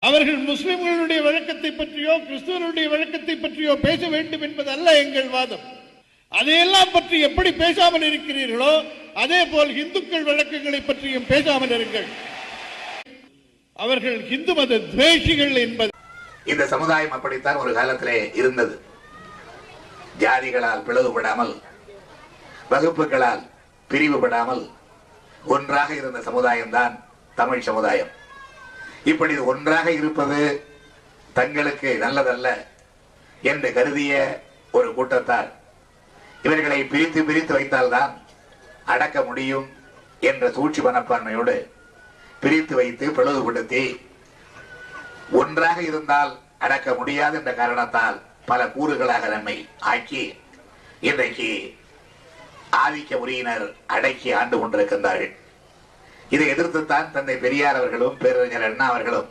அவர்கள் முஸ்லிம்களுடைய வழக்கத்தை பற்றியோ கிறிஸ்துவனுடைய வழக்கத்தை பற்றியோ பேச வேண்டும் என்பதல்ல எங்கள் வாதம். அதையெல்லாம் பற்றி எப்படி பேசாமல் இருக்கிறீர்களோ அதே போல் இந்துக்கள் வழக்கங்களை பற்றியும் பேசாமல் இருங்கள். அவர்கள் இந்து மத துவேஷிகள் என்பது. இந்த சமுதாயம் அப்படித்தான் ஒரு காலத்திலே இருந்தது. ஜாதிகளால் பிளவுபடாமல், வகுப்புகளால் பிரிவுபடாமல் ஒன்றாக இருந்த சமுதாயம் தான் தமிழ் சமுதாயம். இப்படி ஒன்றாக இருப்பது தங்களுக்கு நல்லதல்ல என்று கருதிய ஒரு கூட்டத்தார் இவர்களை பிரித்து பிரித்து வைத்தால்தான் அடக்க முடியும் என்ற சூழ்ச்சி மனப்பான்மையோடு பிரித்து வைத்து பிளவுபடுத்தி ஒன்றாக இருந்தால் அடக்க முடியாது என்ற காரணத்தால் பல கூறுகளாக நம்மை ஆக்கி இன்றைக்கு ஆதிக்க உரியினர் அடக்கி ஆண்டு கொண்டிருக்கின்றார்கள். இதை எதிர்த்துத்தான் தந்தை பெரியார் அவர்களும் பேரறிஞர் அண்ணா அவர்களும்